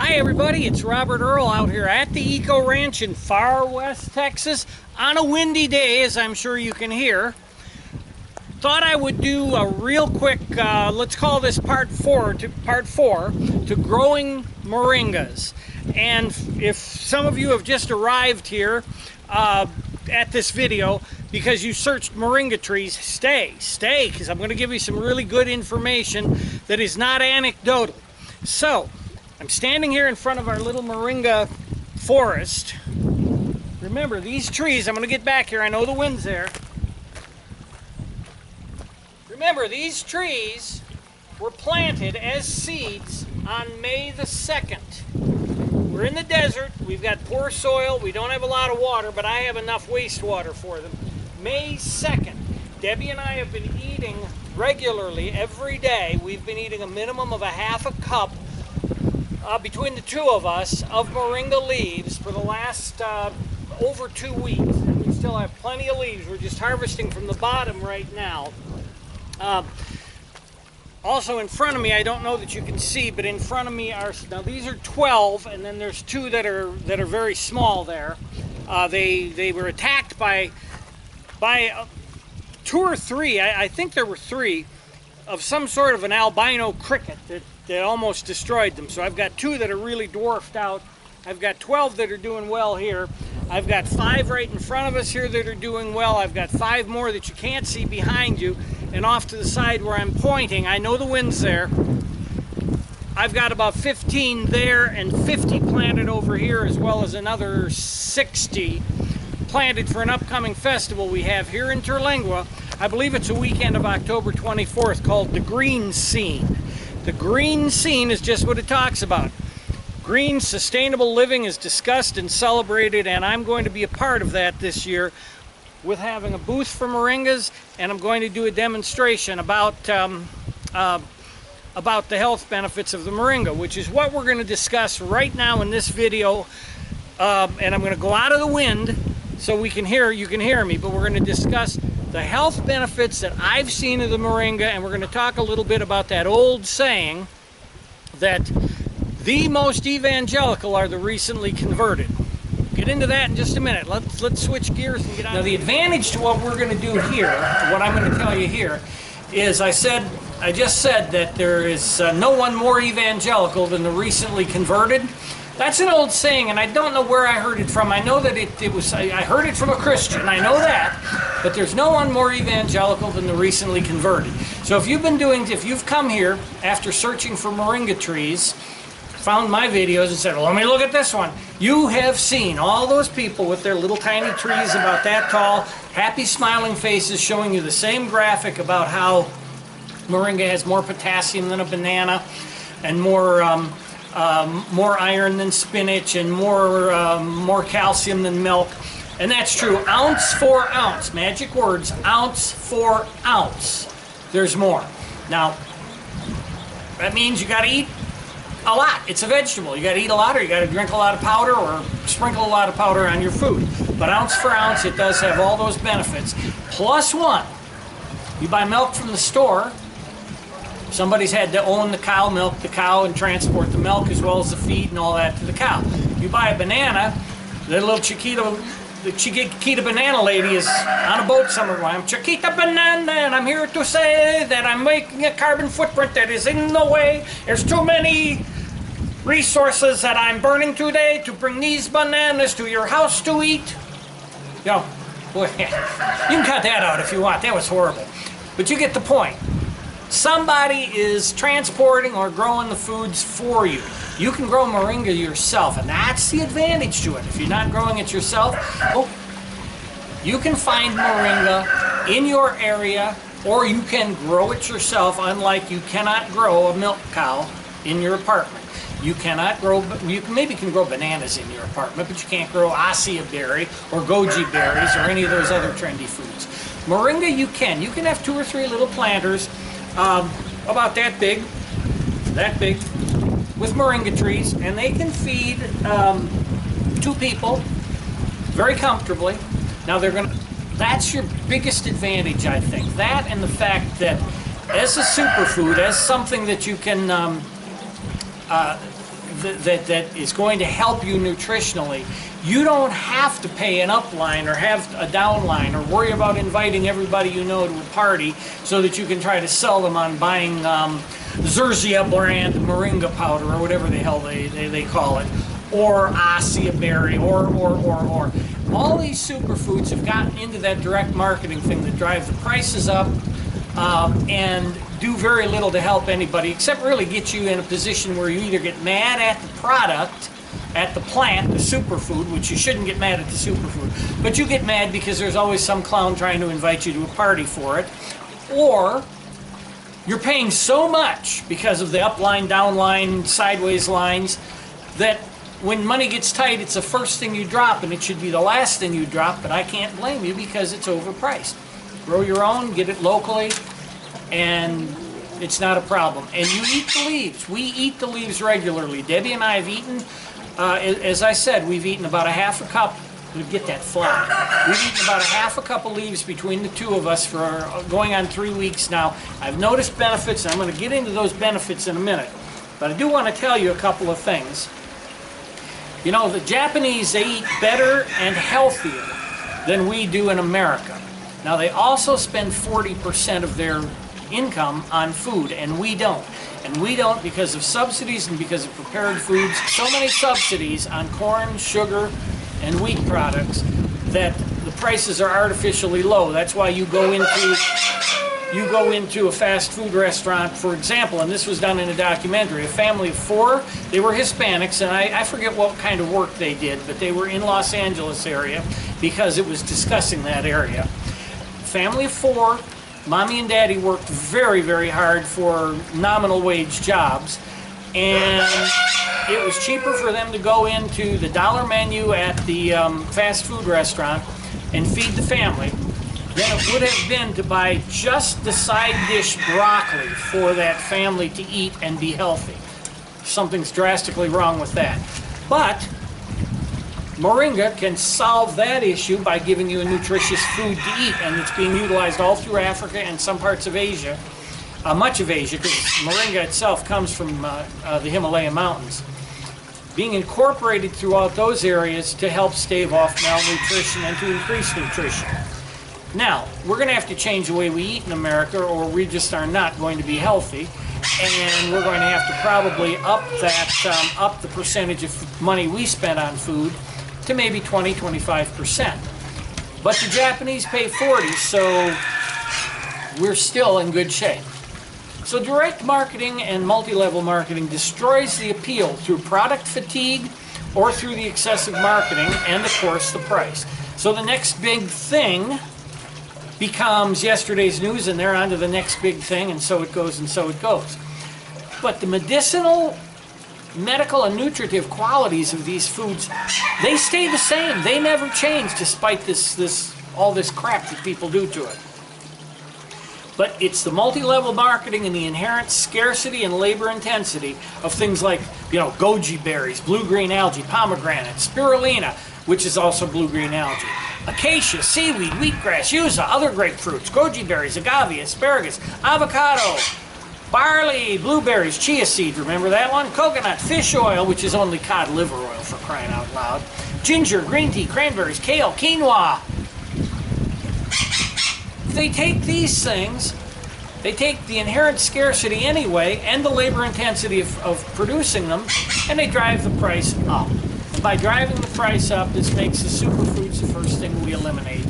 Hi everybody, it's Robert Earl out here at the Eco Ranch in far west Texas on a windy day, as I'm sure you can hear. Thought I would do a real quick, let's call this part four to growing moringas. And if some of you have just arrived here at this video because you searched moringa trees, stay, because I'm going to give you some really good information that is not anecdotal. So, I'm standing here in front of our little moringa forest. Remember, these trees, I'm going to get back here, I know the wind's there. Remember, these trees were planted as seeds on May the 2nd. We're in the desert, we've got poor soil, we don't have a lot of water, but I have enough wastewater for them. May 2nd, Debbie and I have been eating regularly every day. We've been eating a minimum of a half a cup between the two of us of moringa leaves for the last over 2 weeks, and we still have plenty of leaves. We're just harvesting from the bottom right now. Also in front of me, I don't know that you can see, but in front of me are, now these are 12, and then there's two that are very small there. They were attacked by two or three, I think there were three, of some sort of an albino cricket that almost destroyed them. So I've got two that are really dwarfed out. I've got 12 that are doing well here. I've got 5 right in front of us here that are doing well. I've got 5 more that you can't see behind you. And off to the side where I'm pointing, I know the wind's there. I've got about 15 there and 50 planted over here, as well as another 60 planted for an upcoming festival we have here in Terlingua. I believe it's a weekend of October 24th called the Green Scene. The Green Scene is just what it talks about. Green, sustainable living is discussed and celebrated, and I'm going to be a part of that this year with having a booth for moringas, and I'm going to do a demonstration about the health benefits of the moringa, which is what we're going to discuss right now in this video. And I'm going to go out of the wind so you can hear me, but we're going to discuss the health benefits that I've seen of the moringa, and we're going to talk a little bit about that old saying that the most evangelical are the recently converted. Get into that in just a minute. Let's switch gears and get on. Now, the advantage to what we're going to do here, what I'm going to tell you here, is I just said that there is no one more evangelical than the recently converted. That's an old saying, and I don't know where I heard it from. I know that I heard it from a Christian, I know that, but there's no one more evangelical than the recently converted. So if you've come here after searching for moringa trees, found my videos and said, well, let me look at this one. You have seen all those people with their little tiny trees about that tall, happy smiling faces showing you the same graphic about how moringa has more potassium than a banana and more iron than spinach and more calcium than milk. And that's true, ounce for ounce, magic words, ounce for ounce, there's more. Now, that means you gotta eat a lot. It's a vegetable. You gotta eat a lot, or you gotta drink a lot of powder, or sprinkle a lot of powder on your food. But ounce for ounce, it does have all those benefits. Plus one, you buy milk from the store, somebody's had to own the cow, milk the cow, and transport the milk as well as the feed and all that to the cow. You buy a banana, the little Chiquita banana lady is on a boat somewhere. I'm Chiquita Banana, and I'm here to say that I'm making a carbon footprint that is in the way. There's too many resources that I'm burning today to bring these bananas to your house to eat. Yo, boy, you can cut that out if you want. That was horrible. But you get the point. Somebody is transporting or growing the foods for you. You can grow moringa yourself, and that's the advantage to it. If you're not growing it yourself, you can find moringa in your area, or you can grow it yourself, unlike you cannot grow a milk cow in your apartment. You maybe can grow bananas in your apartment, but you can't grow acai berry or goji berries or any of those other trendy foods. Moringa you can. You can have 2 or 3 little planters about that big, with moringa trees, and they can feed 2 people very comfortably. Now that's your biggest advantage, I think. That and the fact that as a superfood, as something that you can that is going to help you nutritionally, you don't have to pay an upline or have a downline or worry about inviting everybody you know to a party so that you can try to sell them on buying Zerzia brand Moringa powder or whatever the hell they call it, or Ossia berry, or. All these superfoods have gotten into that direct marketing thing that drive the prices up and do very little to help anybody, except really get you in a position where you either get mad at the product, at the plant, the superfood, which you shouldn't get mad at the superfood, but you get mad because there's always some clown trying to invite you to a party for it, or you're paying so much because of the upline, downline, sideways lines that when money gets tight, it's the first thing you drop, and it should be the last thing you drop, but I can't blame you because it's overpriced. Grow your own, get it locally, and it's not a problem. And you eat the leaves. We eat the leaves regularly. Debbie and I have eaten, as I said, we've eaten about a half a cup. Get that fly. We've eaten about a half a cup of leaves between the two of us for going on 3 weeks now. I've noticed benefits, and I'm going to get into those benefits in a minute. But I do want to tell you a couple of things. You know, the Japanese, they eat better and healthier than we do in America. Now, they also spend 40% of their income on food, and we don't. And we don't because of subsidies and because of prepared foods. So many subsidies on corn, sugar, and wheat products that the prices are artificially low. That's why you go into a fast food restaurant, for example, and this was done in a documentary, a family of 4, they were Hispanics, and I forget what kind of work they did, but they were in Los Angeles area because it was discussing that area. Family of 4, mommy and daddy worked very, very hard for nominal wage jobs, and it was cheaper for them to go into the dollar menu at the fast food restaurant and feed the family than it would have been to buy just the side dish broccoli for that family to eat and be healthy. Something's drastically wrong with that. But Moringa can solve that issue by giving you a nutritious food to eat, and it's being utilized all through Africa and some parts of Asia, much of Asia, because Moringa itself comes from the Himalaya mountains. Being incorporated throughout those areas to help stave off malnutrition and to increase nutrition. Now, we're going to have to change the way we eat in America, or we just are not going to be healthy, and we're going to have to probably up the percentage of money we spend on food to maybe 20-25%. But the Japanese pay 40, so we're still in good shape. So direct marketing and multi-level marketing destroys the appeal through product fatigue or through the excessive marketing and, of course, the price. So the next big thing becomes yesterday's news, and they're on to the next big thing, and so it goes and so it goes. But the medicinal, medical, and nutritive qualities of these foods, they stay the same. They never change despite all this crap that people do to it. But it's the multi-level marketing and the inherent scarcity and labor intensity of things like, you know, goji berries, blue-green algae, pomegranate, spirulina, which is also blue-green algae, acacia, seaweed, wheatgrass, yuza, other grapefruits, goji berries, agave, asparagus, avocado, barley, blueberries, chia seed, remember that one? Coconut, fish oil, which is only cod liver oil for crying out loud, ginger, green tea, cranberries, kale, quinoa. They take these things, they take the inherent scarcity anyway and the labor intensity of producing them, and they drive the price up. And by driving the price up, this makes the superfoods the first thing we eliminate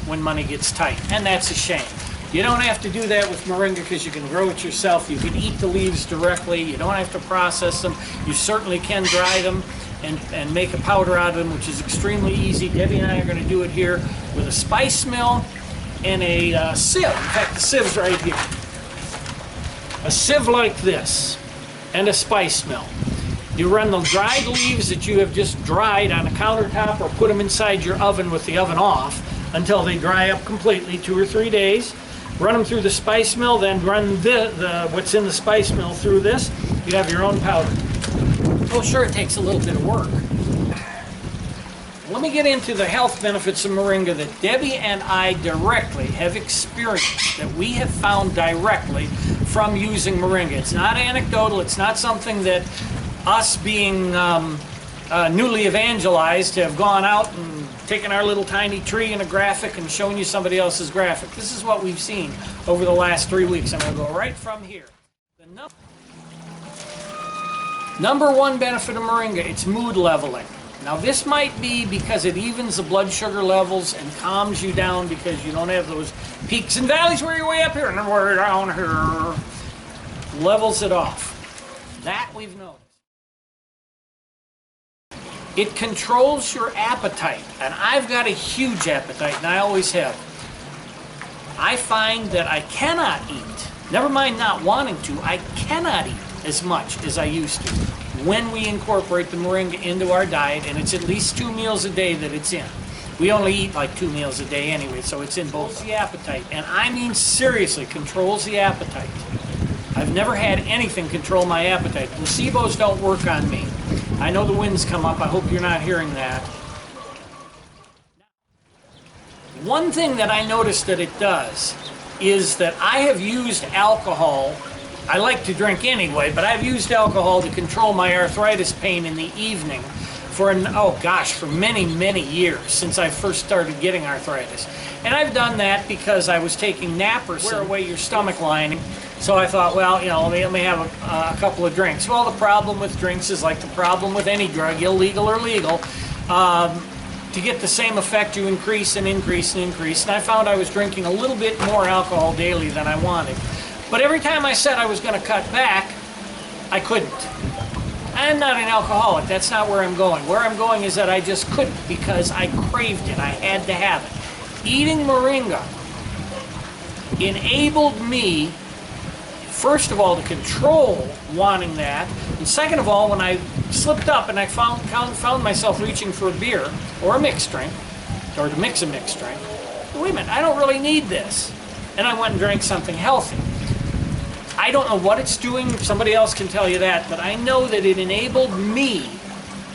when money gets tight, and that's a shame. You don't have to do that with Moringa because you can grow it yourself. You can eat the leaves directly. You don't have to process them. You certainly can dry them and make a powder out of them, which is extremely easy. Debbie and I are going to do it here with a spice mill and a sieve. In fact, the sieve's right here. A sieve like this and a spice mill. You run the dried leaves that you have just dried on a countertop or put them inside your oven with the oven off until they dry up completely, 2 or 3 days. Run them through the spice mill, then run what's in the spice mill through this. You have your own powder. Oh, sure, it takes a little bit of work. Let me get into the health benefits of Moringa that Debbie and I directly have experienced, that we have found directly from using Moringa. It's not anecdotal. It's not something that us being newly evangelized have gone out and taken our little tiny tree and a graphic and shown you somebody else's graphic. This is what we've seen over the last 3 weeks. I'm going to go right from here. The number one benefit of Moringa, it's mood leveling. Now this might be because it evens the blood sugar levels and calms you down because you don't have those peaks and valleys where you're way up here and then we're down here. Levels it off. That we've noticed. It controls your appetite, and I've got a huge appetite, and I always have. I find that I cannot eat, never mind not wanting to, I cannot eat as much as I used to when we incorporate the Moringa into our diet, and it's at least 2 meals a day that it's in. We only eat like 2 meals a day anyway, so it's in both. The appetite, and I mean seriously, controls the appetite. I've never had anything control my appetite. Placebos don't work on me. I know the winds come up. I hope you're not hearing that. One thing that I noticed that it does is that I have used alcohol. I like to drink anyway, but I've used alcohol to control my arthritis pain in the evening for many, many years since I first started getting arthritis. And I've done that because I was taking naprosyn, wear away your stomach lining. So I thought, well, let me have a couple of drinks. Well, the problem with drinks is like the problem with any drug, illegal or legal. To get the same effect, you increase and increase and increase. And I found I was drinking a little bit more alcohol daily than I wanted. But every time I said I was going to cut back, I couldn't. I'm not an alcoholic. That's not where I'm going. Where I'm going is that I just couldn't because I craved it. I had to have it. Eating Moringa enabled me, first of all, to control wanting that, and second of all, when I slipped up and I found myself reaching for a beer or a mixed drink, or to mix a mixed drink, wait a minute, I don't really need this. And I went and drank something healthy. I don't know what it's doing, somebody else can tell you that, but I know that it enabled me,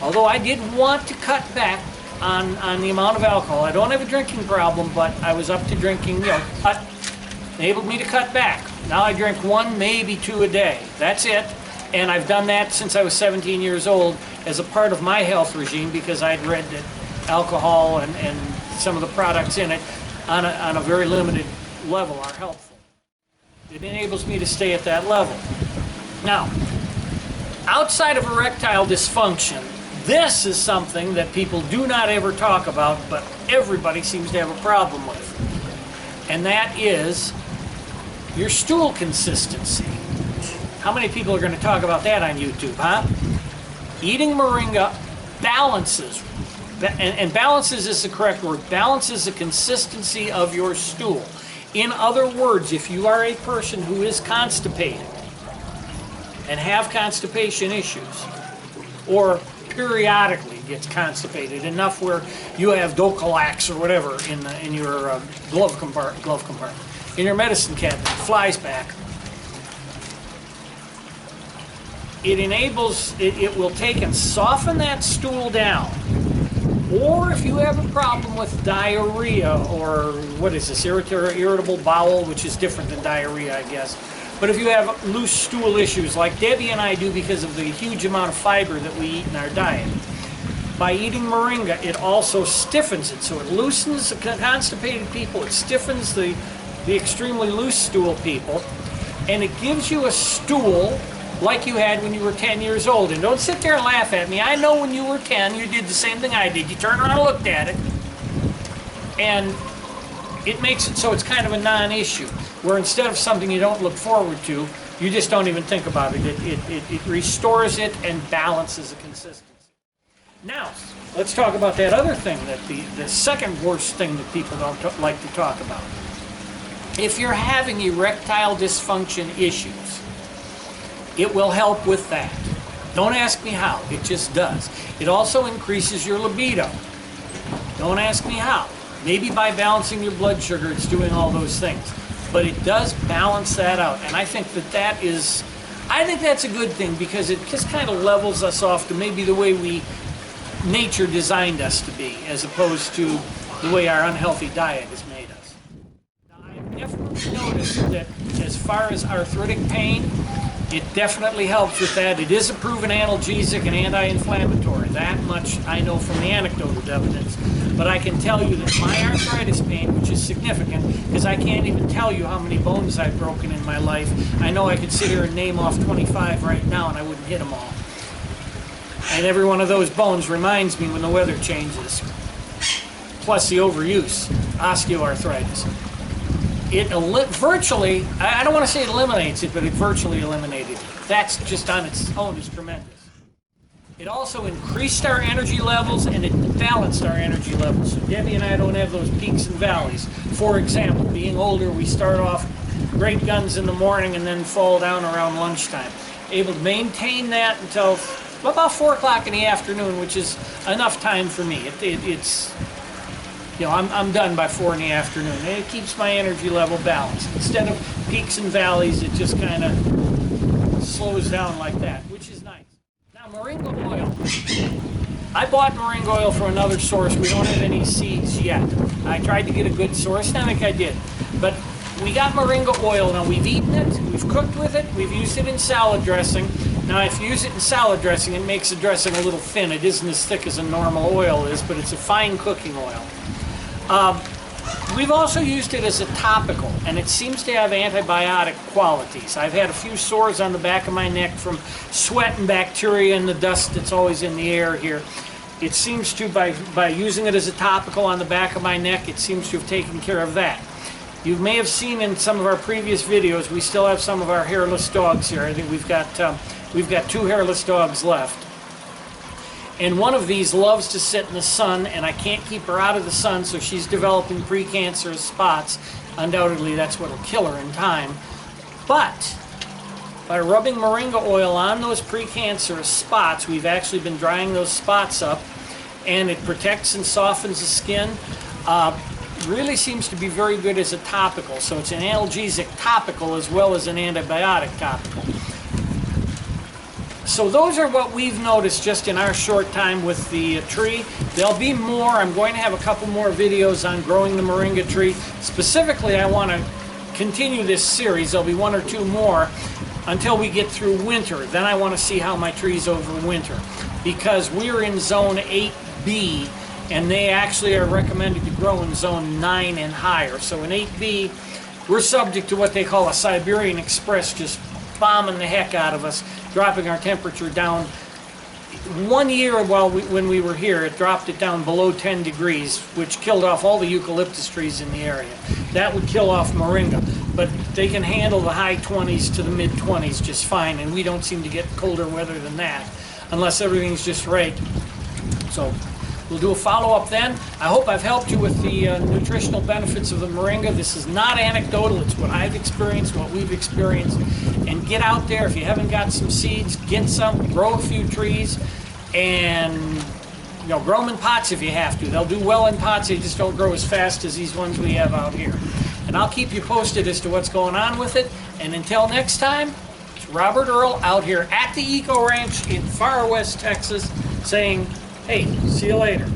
although I did want to cut back on the amount of alcohol. I don't have a drinking problem, but I was up to drinking, but enabled me to cut back. Now I drink 1, maybe 2 a day. That's it. And I've done that since I was 17 years old as a part of my health regime because I'd read that alcohol and some of the products in it on a very limited level are helpful. It enables me to stay at that level. Now, outside of erectile dysfunction, this is something that people do not ever talk about, but everybody seems to have a problem with. And that is your stool consistency. How many people are going to talk about that on YouTube, huh? Eating Moringa balances, and balances is the correct word, balances the consistency of your stool. In other words, if you are a person who is constipated and have constipation issues, or periodically gets constipated enough where you have Docalax or whatever in your glove compartment, in your medicine cabinet, flies back, it will take and soften that stool down. Or if you have a problem with diarrhea, or what is this, irritable bowel, which is different than diarrhea, I guess. But if you have loose stool issues, like Debbie and I do because of the huge amount of fiber that we eat in our diet, by eating Moringa, it also stiffens it. So it loosens the constipated people, it stiffens the extremely loose stool people, and it gives you a stool like you had when you were 10 years old. And don't sit there and laugh at me. I know when you were 10, you did the same thing I did. You turned around and looked at it, and it makes it so it's kind of a non-issue, where instead of something you don't look forward to, you just don't even think about it. It restores it and balances the consistency. Now, let's talk about that other thing, that the second worst thing that people don't like to talk about. If you're having erectile dysfunction issues, it will help with that. Don't ask me how, it just does. It also increases your libido. Don't ask me how. Maybe by balancing your blood sugar, it's doing all those things. But it does balance that out. And I think that's a good thing, because it just kind of levels us off to maybe the way nature designed us to be, as opposed to the way our unhealthy diet has made us. Now, I've definitely noticed that as far as arthritic pain, It definitely helps with that. It is a proven analgesic and anti-inflammatory. That much I know from the anecdotal evidence. But I can tell you that my arthritis pain, which is significant, because I can't even tell you how many bones I've broken in my life. I know I could sit here and name off 25 right now and I wouldn't hit them all. And every one of those bones reminds me when the weather changes. Plus the overuse, osteoarthritis. It virtually, I don't want to say it eliminates it, but it virtually eliminated it. That's just on its own is tremendous. It also increased our energy levels and it balanced our energy levels. So Debbie and I don't have those peaks and valleys. For example, being older, we start off great guns in the morning and then fall down around lunchtime. Able to maintain that until about 4 o'clock in the afternoon, which is enough time for me. It's, you know, I'm done by 4 in the afternoon. And it keeps my energy level balanced. Instead of peaks and valleys, it just kind of slows down like that, which is nice. Now, Moringa oil. I bought Moringa oil from another source. We don't have any seeds yet. I tried to get a good source. I think I did. But we got Moringa oil. Now, we've eaten it. We've cooked with it. We've used it in salad dressing. Now, if you use it in salad dressing, it makes the dressing a little thin. It isn't as thick as a normal oil is, but it's a fine cooking oil. We've also used it as a topical, and it seems to have antibiotic qualities. I've had a few sores on the back of my neck from sweat and bacteria and the dust that's always in the air here. It seems to, by using it as a topical on the back of my neck, it seems to have taken care of that. You may have seen in some of our previous videos, we still have some of our hairless dogs here. I think we've got 2 hairless dogs left. And one of these loves to sit in the sun, and I can't keep her out of the sun, so she's developing precancerous spots. Undoubtedly, that's what will kill her in time. But by rubbing Moringa oil on those precancerous spots, we've actually been drying those spots up, and it protects and softens the skin. Really seems to be very good as a topical. So it's an analgesic topical as well as an antibiotic topical. So those are what we've noticed just in our short time with the tree. There'll be more. I'm going to have a couple more videos on growing the Moringa tree. Specifically, I want to continue this series. There'll be 1 or 2 more until we get through winter. Then I want to see how my trees overwinter, because we're in zone 8B, and they actually are recommended to grow in zone 9 and higher. So in 8B, we're subject to what they call a Siberian Express, just bombing the heck out of us, dropping our temperature down. 1 year when we were here, it dropped it down below 10 degrees, which killed off all the eucalyptus trees in the area. That would kill off Moringa, but they can handle the high 20s to the mid 20s just fine, and we don't seem to get colder weather than that unless everything's just right. So we'll do a follow-up then. I hope I've helped you with the nutritional benefits of the Moringa. This is not anecdotal. It's what I've experienced, what we've experienced. And get out there. If you haven't got some seeds, get some, grow a few trees, and grow them in pots if you have to. They'll do well in pots. They just don't grow as fast as these ones we have out here. And I'll keep you posted as to what's going on with it. And until next time, it's Robert Earl out here at the Eco Ranch in far west Texas saying, hey, see you later.